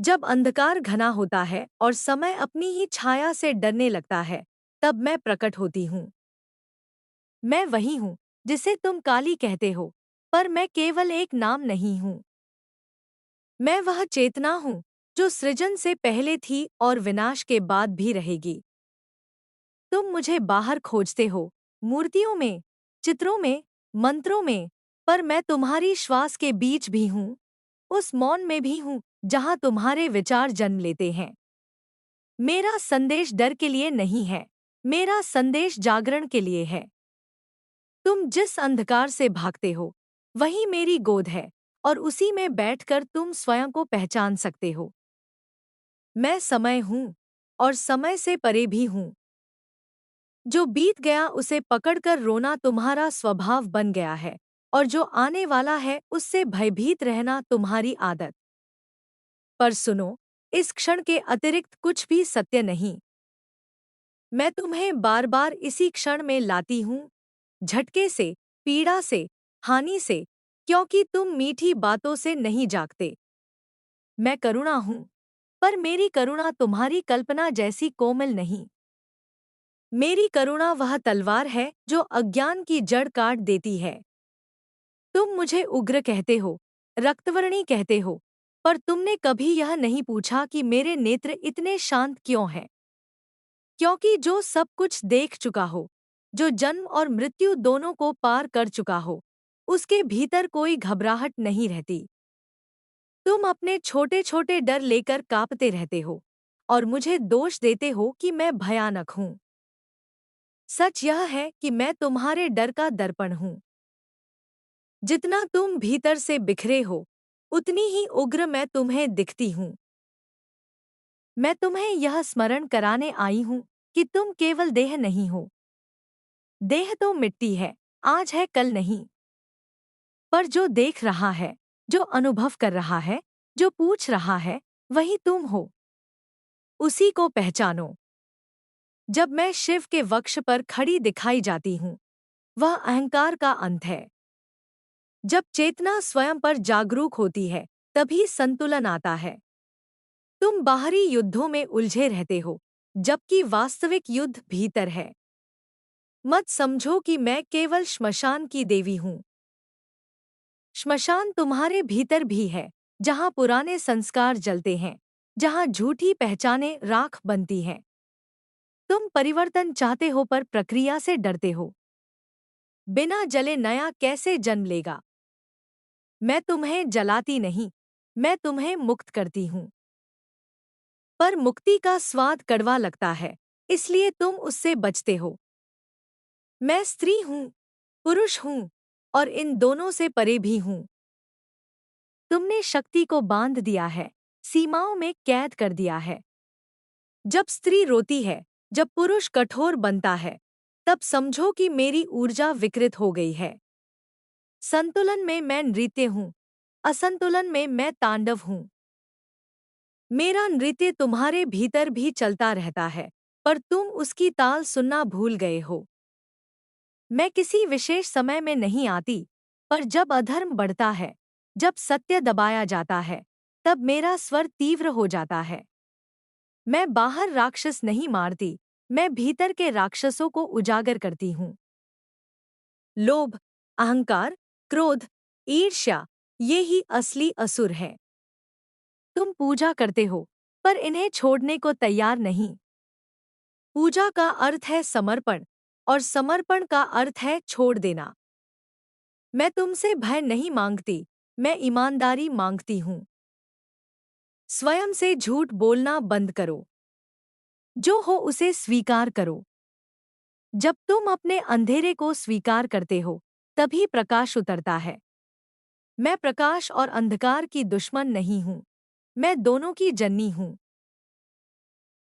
जब अंधकार घना होता है और समय अपनी ही छाया से डरने लगता है, तब मैं प्रकट होती हूँ। मैं वही हूँ जिसे तुम काली कहते हो, पर मैं केवल एक नाम नहीं हूँ। मैं वह चेतना हूँ जो सृजन से पहले थी और विनाश के बाद भी रहेगी। तुम मुझे बाहर खोजते हो, मूर्तियों में, चित्रों में, मंत्रों में, पर मैं तुम्हारी श्वास के बीच भी हूँ, उस मौन में भी हूँ जहाँ तुम्हारे विचार जन्म लेते हैं। मेरा संदेश डर के लिए नहीं है, मेरा संदेश जागरण के लिए है। तुम जिस अंधकार से भागते हो, वही मेरी गोद है, और उसी में बैठकर तुम स्वयं को पहचान सकते हो। मैं समय हूँ, और समय से परे भी हूँ। जो बीत गया उसे पकड़कर रोना तुम्हारा स्वभाव बन गया है, और जो आने वाला है उससे भयभीत रहना तुम्हारी आदत। पर सुनो, इस क्षण के अतिरिक्त कुछ भी सत्य नहीं। मैं तुम्हें बार बार इसी क्षण में लाती हूँ, झटके से, पीड़ा से, हानि से, क्योंकि तुम मीठी बातों से नहीं जागते। मैं करुणा हूँ, पर मेरी करुणा तुम्हारी कल्पना जैसी कोमल नहीं। मेरी करुणा वह तलवार है जो अज्ञान की जड़ काट देती है। तुम मुझे उग्र कहते हो, रक्तवर्णी कहते हो, पर तुमने कभी यह नहीं पूछा कि मेरे नेत्र इतने शांत क्यों हैं। क्योंकि जो सब कुछ देख चुका हो, जो जन्म और मृत्यु दोनों को पार कर चुका हो, उसके भीतर कोई घबराहट नहीं रहती। तुम अपने छोटे छोटे डर लेकर कांपते रहते हो, और मुझे दोष देते हो कि मैं भयानक हूँ। सच यह है कि मैं तुम्हारे डर का दर्पण हूँ। जितना तुम भीतर से बिखरे हो, उतनी ही उग्र मैं तुम्हें दिखती हूँ। मैं तुम्हें यह स्मरण कराने आई हूँ कि तुम केवल देह नहीं हो। देह तो मिट्टी है, आज है कल नहीं। पर जो देख रहा है, जो अनुभव कर रहा है, जो पूछ रहा है, वही तुम हो। उसी को पहचानो। जब मैं शिव के वक्ष पर खड़ी दिखाई जाती हूँ, वह अहंकार का अंत है। जब चेतना स्वयं पर जागरूक होती है, तभी संतुलन आता है। तुम बाहरी युद्धों में उलझे रहते हो, जबकि वास्तविक युद्ध भीतर है। मत समझो कि मैं केवल श्मशान की देवी हूँ। श्मशान तुम्हारे भीतर भी है, जहाँ पुराने संस्कार जलते हैं, जहाँ झूठी पहचानें राख बनती हैं। तुम परिवर्तन चाहते हो पर प्रक्रिया से डरते हो। बिना जले नया कैसे जन्म लेगा। मैं तुम्हें जलाती नहीं, मैं तुम्हें मुक्त करती हूँ। पर मुक्ति का स्वाद कड़वा लगता है, इसलिए तुम उससे बचते हो। मैं स्त्री हूँ, पुरुष हूँ, और इन दोनों से परे भी हूँ। तुमने शक्ति को बांध दिया है, सीमाओं में कैद कर दिया है। जब स्त्री रोती है, जब पुरुष कठोर बनता है, तब समझो कि मेरी ऊर्जा विकृत हो गई है। संतुलन में मैं नृत्य हूँ, असंतुलन में मैं तांडव हूँ। मेरा नृत्य तुम्हारे भीतर भी चलता रहता है, पर तुम उसकी ताल सुनना भूल गए हो। मैं किसी विशेष समय में नहीं आती, पर जब अधर्म बढ़ता है, जब सत्य दबाया जाता है, तब मेरा स्वर तीव्र हो जाता है। मैं बाहर राक्षस नहीं मारती, मैं भीतर के राक्षसों को उजागर करती हूँ। लोभ, अहंकार, क्रोध, ईर्ष्या, ये ही असली असुर हैं। तुम पूजा करते हो, पर इन्हें छोड़ने को तैयार नहीं। पूजा का अर्थ है समर्पण, और समर्पण का अर्थ है छोड़ देना। मैं तुमसे भय नहीं मांगती, मैं ईमानदारी मांगती हूँ। स्वयं से झूठ बोलना बंद करो। जो हो उसे स्वीकार करो। जब तुम अपने अंधेरे को स्वीकार करते हो, तभी प्रकाश उतरता है। मैं प्रकाश और अंधकार की दुश्मन नहीं हूँ, मैं दोनों की जननी हूँ।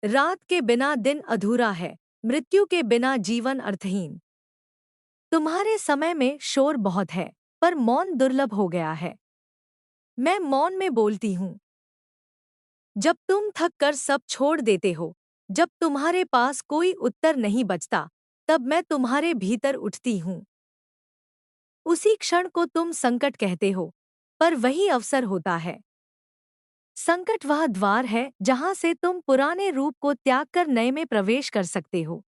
रात के बिना दिन अधूरा है, मृत्यु के बिना जीवन अर्थहीन। तुम्हारे समय में शोर बहुत है, पर मौन दुर्लभ हो गया है। मैं मौन में बोलती हूँ। जब तुम थक कर सब छोड़ देते हो, जब तुम्हारे पास कोई उत्तर नहीं बचता, तब मैं तुम्हारे भीतर उठती हूँ। उसी क्षण को तुम संकट कहते हो, पर वही अवसर होता है। संकट वह द्वार है जहां से तुम पुराने रूप को त्याग कर नए में प्रवेश कर सकते हो।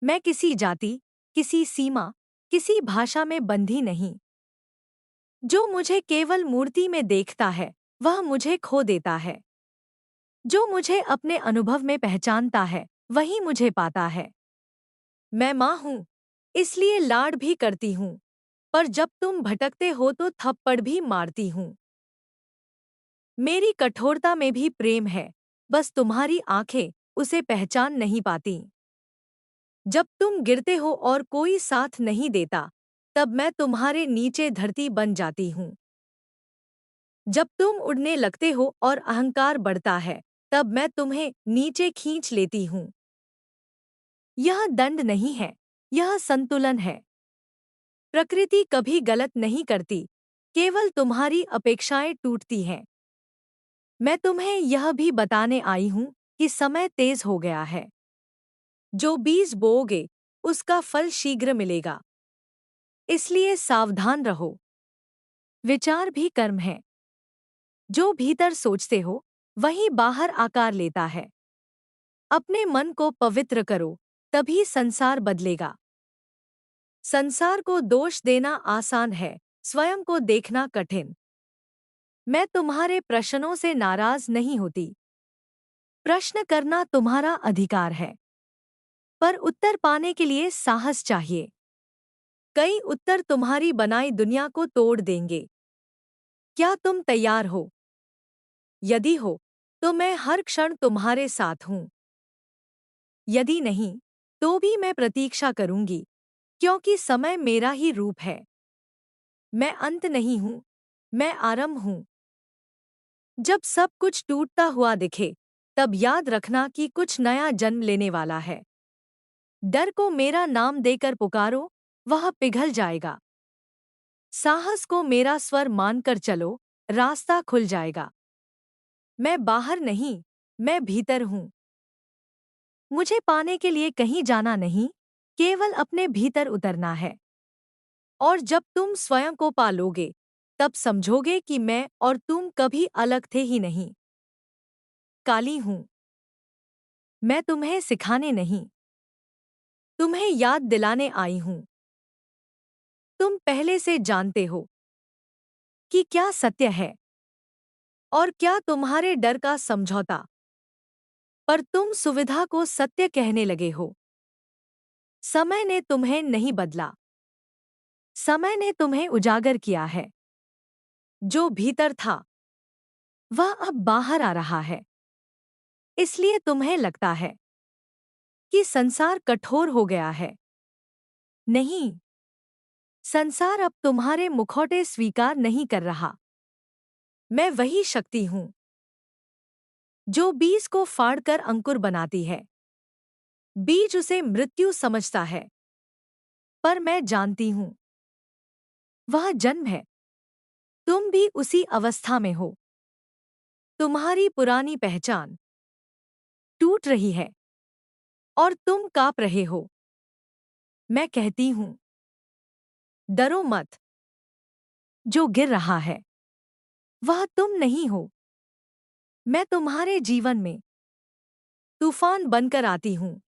मैं किसी जाति, किसी सीमा, किसी भाषा में बंधी नहीं। जो मुझे केवल मूर्ति में देखता है, वह मुझे खो देता है। जो मुझे अपने अनुभव में पहचानता है, वही मुझे पाता है। मैं माँ हूँ, इसलिए लाड भी करती हूँ, पर जब तुम भटकते हो तो थप्पड़ भी मारती हूँ। मेरी कठोरता में भी प्रेम है, बस तुम्हारी आंखें उसे पहचान नहीं पाती। जब तुम गिरते हो और कोई साथ नहीं देता, तब मैं तुम्हारे नीचे धरती बन जाती हूँ। जब तुम उड़ने लगते हो और अहंकार बढ़ता है, तब मैं तुम्हें नीचे खींच लेती हूँ। यह दंड नहीं है, यह संतुलन है। प्रकृति कभी गलत नहीं करती, केवल तुम्हारी अपेक्षाएं टूटती हैं। मैं तुम्हें यह भी बताने आई हूँ कि समय तेज हो गया है। जो बीज बोओगे, उसका फल शीघ्र मिलेगा। इसलिए सावधान रहो। विचार भी कर्म है। जो भीतर सोचते हो, वही बाहर आकार लेता है। अपने मन को पवित्र करो, तभी संसार बदलेगा। संसार को दोष देना आसान है, स्वयं को देखना कठिन। मैं तुम्हारे प्रश्नों से नाराज नहीं होती। प्रश्न करना तुम्हारा अधिकार है, पर उत्तर पाने के लिए साहस चाहिए। कई उत्तर तुम्हारी बनाई दुनिया को तोड़ देंगे। क्या तुम तैयार हो? यदि हो, तो मैं हर क्षण तुम्हारे साथ हूँ। यदि नहीं, तो भी मैं प्रतीक्षा करूंगी, क्योंकि समय मेरा ही रूप है। मैं अंत नहीं हूँ, मैं आरंभ हूँ। जब सब कुछ टूटता हुआ दिखे, तब याद रखना कि कुछ नया जन्म लेने वाला है। डर को मेरा नाम देकर पुकारो, वह पिघल जाएगा। साहस को मेरा स्वर मानकर चलो, रास्ता खुल जाएगा। मैं बाहर नहीं, मैं भीतर हूँ। मुझे पाने के लिए कहीं जाना नहीं, केवल अपने भीतर उतरना है। और जब तुम स्वयं को पालोगे, तब समझोगे कि मैं और तुम कभी अलग थे ही नहीं। काली हूँ। मैं तुम्हें सिखाने नहीं, तुम्हें याद दिलाने आई हूँ। तुम पहले से जानते हो कि क्या सत्य है और क्या तुम्हारे डर का समझौता। पर तुम सुविधा को सत्य कहने लगे हो। समय ने तुम्हें नहीं बदला, समय ने तुम्हें उजागर किया है। जो भीतर था, वह अब बाहर आ रहा है। इसलिए तुम्हें लगता है कि संसार कठोर हो गया है। नहीं, संसार अब तुम्हारे मुखौटे स्वीकार नहीं कर रहा। मैं वही शक्ति हूँ जो बीज को फाड़कर अंकुर बनाती है। बीज उसे मृत्यु समझता है, पर मैं जानती हूँ वह जन्म है। तुम भी उसी अवस्था में हो। तुम्हारी पुरानी पहचान टूट रही है और तुम कांप रहे हो। मैं कहती हूँ, डरो मत। जो गिर रहा है, वह तुम नहीं हो। मैं तुम्हारे जीवन में तूफान बनकर आती हूँ,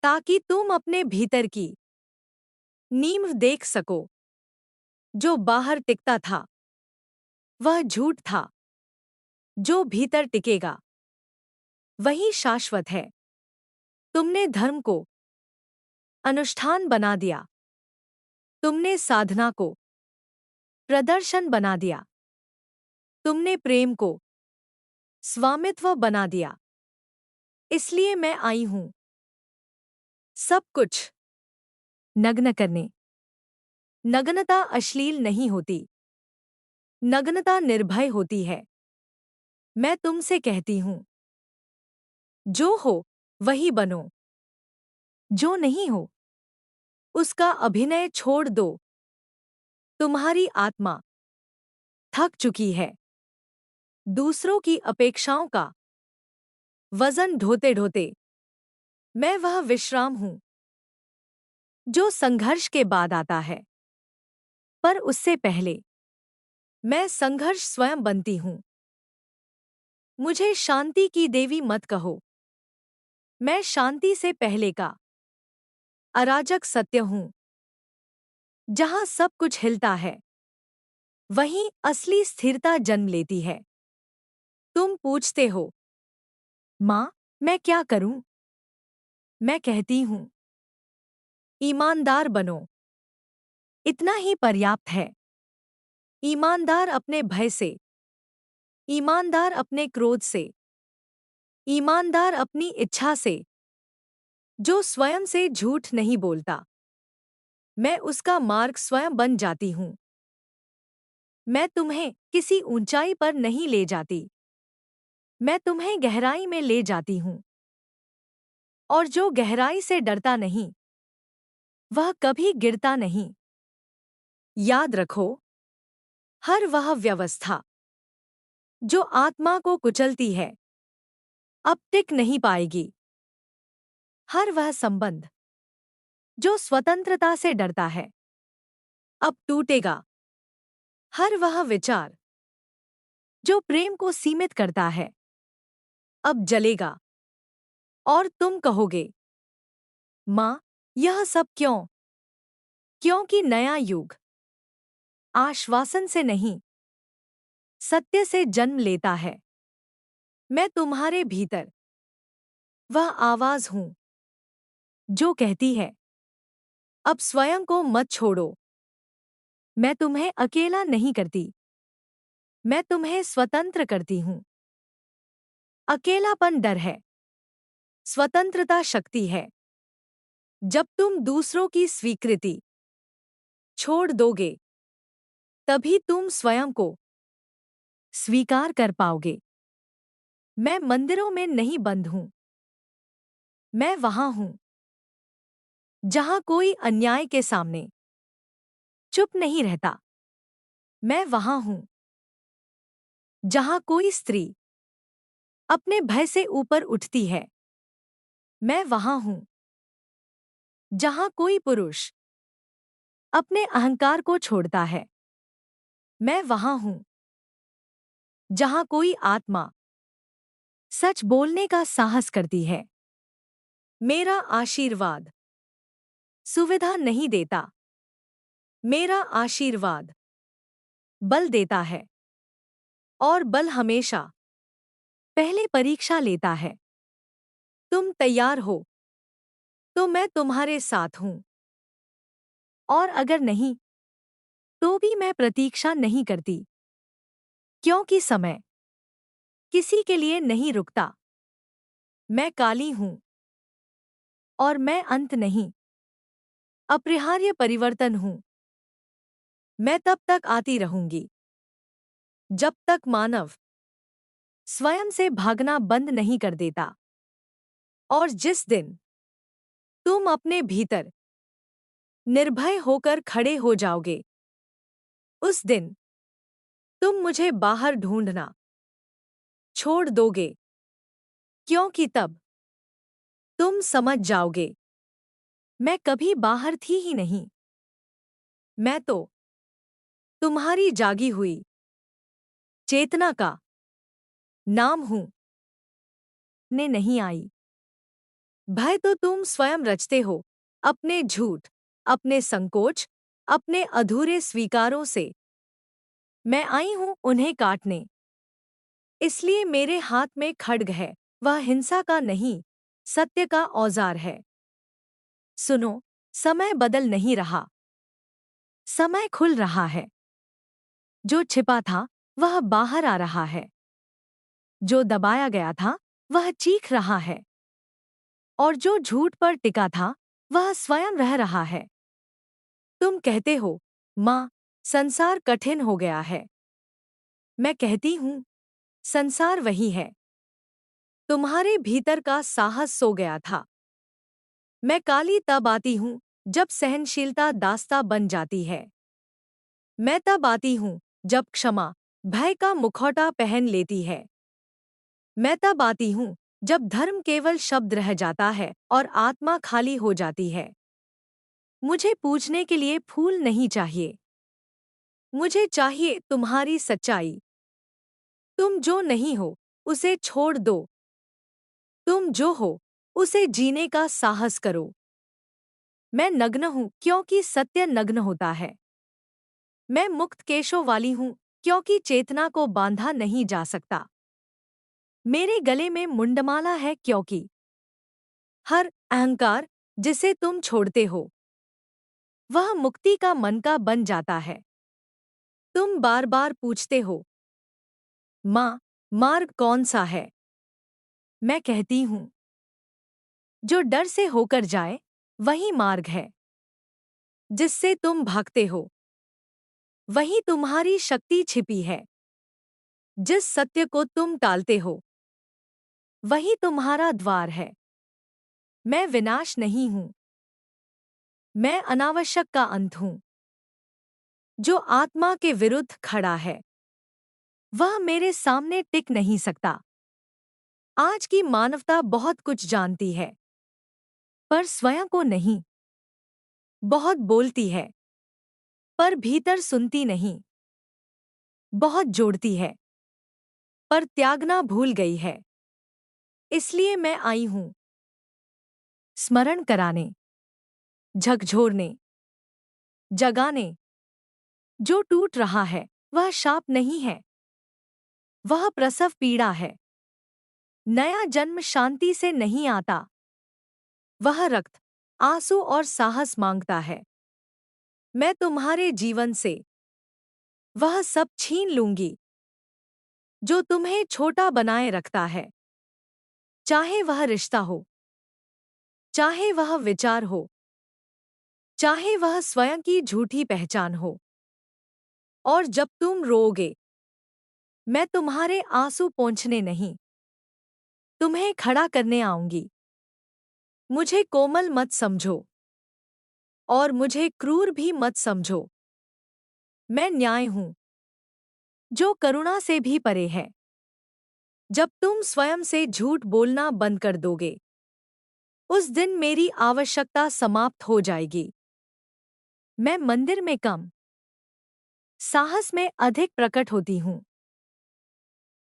ताकि तुम अपने भीतर की नींव देख सको। जो बाहर टिकता था, वह झूठ था। जो भीतर टिकेगा, वही शाश्वत है। तुमने धर्म को अनुष्ठान बना दिया। तुमने साधना को प्रदर्शन बना दिया। तुमने प्रेम को स्वामित्व बना दिया। इसलिए मैं आई हूं सब कुछ नग्न करने। नग्नता अश्लील नहीं होती, नग्नता निर्भय होती है। मैं तुमसे कहती हूं, जो हो वही बनो। जो नहीं हो, उसका अभिनय छोड़ दो। तुम्हारी आत्मा थक चुकी है दूसरों की अपेक्षाओं का वजन ढोते ढोते। मैं वह विश्राम हूं जो संघर्ष के बाद आता है, पर उससे पहले मैं संघर्ष स्वयं बनती हूं। मुझे शांति की देवी मत कहो। मैं शांति से पहले का अराजक सत्य हूँ। जहाँ सब कुछ हिलता है वहीं असली स्थिरता जन्म लेती है। तुम पूछते हो, माँ, मैं क्या करूं? मैं कहती हूँ, ईमानदार बनो। इतना ही पर्याप्त है। ईमानदार अपने भय से, ईमानदार अपने क्रोध से, ईमानदार अपनी इच्छा से। जो स्वयं से झूठ नहीं बोलता, मैं उसका मार्ग स्वयं बन जाती हूँ। मैं तुम्हें किसी ऊंचाई पर नहीं ले जाती, मैं तुम्हें गहराई में ले जाती हूँ। और जो गहराई से डरता नहीं वह कभी गिरता नहीं। याद रखो, हर वह व्यवस्था जो आत्मा को कुचलती है अब टिक नहीं पाएगी। हर वह संबंध जो स्वतंत्रता से डरता है अब टूटेगा। हर वह विचार जो प्रेम को सीमित करता है अब जलेगा। और तुम कहोगे, माँ, यह सब क्यों? क्योंकि नया युग आश्वासन से नहीं, सत्य से जन्म लेता है। मैं तुम्हारे भीतर वह आवाज हूं जो कहती है, अब स्वयं को मत छोड़ो। मैं तुम्हें अकेला नहीं करती, मैं तुम्हें स्वतंत्र करती हूँ। अकेलापन डर है, स्वतंत्रता शक्ति है। जब तुम दूसरों की स्वीकृति छोड़ दोगे तभी तुम स्वयं को स्वीकार कर पाओगे। मैं मंदिरों में नहीं बंद हूं, मैं वहां हूं जहां कोई अन्याय के सामने चुप नहीं रहता। मैं वहां हूं जहां कोई स्त्री अपने भय से ऊपर उठती है। मैं वहां हूं जहां कोई पुरुष अपने अहंकार को छोड़ता है। मैं वहां हूं जहां कोई आत्मा सच बोलने का साहस करती है। मेरा आशीर्वाद सुविधा नहीं देता, मेरा आशीर्वाद बल देता है। और बल हमेशा पहले परीक्षा लेता है। तुम तैयार हो तो मैं तुम्हारे साथ हूं, और अगर नहीं तो भी मैं प्रतीक्षा नहीं करती। क्योंकि समय किसी के लिए नहीं रुकता। मैं काली हूं और मैं अंत नहीं, अपरिहार्य परिवर्तन हूं। मैं तब तक आती रहूंगी जब तक मानव स्वयं से भागना बंद नहीं कर देता। और जिस दिन तुम अपने भीतर निर्भय होकर खड़े हो जाओगे उस दिन तुम मुझे बाहर ढूंढना छोड़ दोगे। क्योंकि तब तुम समझ जाओगे, मैं कभी बाहर थी ही नहीं। मैं तो तुम्हारी जागी हुई चेतना का नाम हूं। ने नहीं आई। भय तो तुम स्वयं रचते हो, अपने झूठ, अपने संकोच, अपने अधूरे स्वीकारों से। मैं आई हूं उन्हें काटने। इसलिए मेरे हाथ में खड्ग है, वह हिंसा का नहीं, सत्य का औजार है। सुनो, समय बदल नहीं रहा, समय खुल रहा है। जो छिपा था वह बाहर आ रहा है, जो दबाया गया था वह चीख रहा है, और जो झूठ पर टिका था वह स्वयं रह रहा है। तुम कहते हो, माँ, संसार कठिन हो गया है। मैं कहती हूँ, संसार वही है। तुम्हारे भीतर का साहस सो गया था। मैं काली तब आती हूँ जब सहनशीलता दास्ता बन जाती है। मैं तब आती हूँ जब क्षमा भय का मुखौटा पहन लेती है। मैं तब आती हूँ जब धर्म केवल शब्द रह जाता है और आत्मा खाली हो जाती है। मुझे पूजने के लिए फूल नहीं चाहिए, मुझे चाहिए तुम्हारी सच्चाई। तुम जो नहीं हो उसे छोड़ दो। तुम जो हो, उसे जीने का साहस करो। मैं नग्न हूँ क्योंकि सत्य नग्न होता है। मैं मुक्त केशों वाली हूँ क्योंकि चेतना को बांधा नहीं जा सकता। मेरे गले में मुंडमाला है क्योंकि हर अहंकार जिसे तुम छोड़ते हो वह मुक्ति का मन का बन जाता है। तुम बार बार पूछते हो, माँ, मार्ग कौन सा है? मैं कहती हूँ, जो डर से होकर जाए वही मार्ग है। जिससे तुम भागते हो वही तुम्हारी शक्ति छिपी है। जिस सत्य को तुम टालते हो वही तुम्हारा द्वार है। मैं विनाश नहीं हूँ, मैं अनावश्यक का अंत हूँ। जो आत्मा के विरुद्ध खड़ा है वह मेरे सामने टिक नहीं सकता। आज की मानवता बहुत कुछ जानती है पर स्वयं को नहीं। बहुत बोलती है पर भीतर सुनती नहीं। बहुत जोड़ती है पर त्यागना भूल गई है। इसलिए मैं आई हूं स्मरण कराने, झकझोरने, जगाने। जो टूट रहा है वह शाप नहीं है, वह प्रसव पीड़ा है। नया जन्म शांति से नहीं आता, वह रक्त, आंसू और साहस मांगता है। मैं तुम्हारे जीवन से वह सब छीन लूंगी जो तुम्हें छोटा बनाए रखता है। चाहे वह रिश्ता हो, चाहे वह विचार हो, चाहे वह स्वयं की झूठी पहचान हो। और जब तुम रोओगे मैं तुम्हारे आंसू पोंछने नहीं, तुम्हें खड़ा करने आऊंगी। मुझे कोमल मत समझो और मुझे क्रूर भी मत समझो। मैं न्याय हूं जो करुणा से भी परे है। जब तुम स्वयं से झूठ बोलना बंद कर दोगे उस दिन मेरी आवश्यकता समाप्त हो जाएगी। मैं मंदिर में कम, साहस में अधिक प्रकट होती हूँ।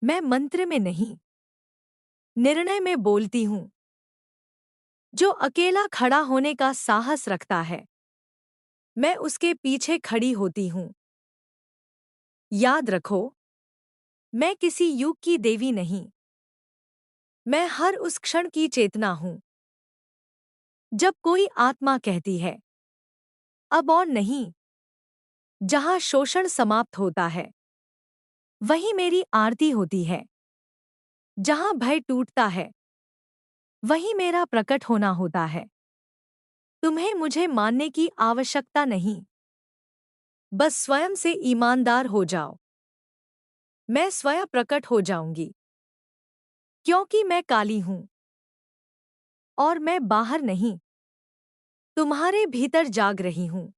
मैं मंत्र में नहीं, निर्णय में बोलती हूँ। जो अकेला खड़ा होने का साहस रखता है मैं उसके पीछे खड़ी होती हूँ। याद रखो, मैं किसी युग की देवी नहीं, मैं हर उस क्षण की चेतना हूँ जब कोई आत्मा कहती है अब और नहीं। जहाँ शोषण समाप्त होता है वहीं मेरी आरती होती है। जहाँ भय टूटता है वहीं मेरा प्रकट होना होता है। तुम्हें मुझे मानने की आवश्यकता नहीं, बस स्वयं से ईमानदार हो जाओ। मैं स्वयं प्रकट हो जाऊंगी क्योंकि मैं काली हूं और मैं बाहर नहीं, तुम्हारे भीतर जाग रही हूं।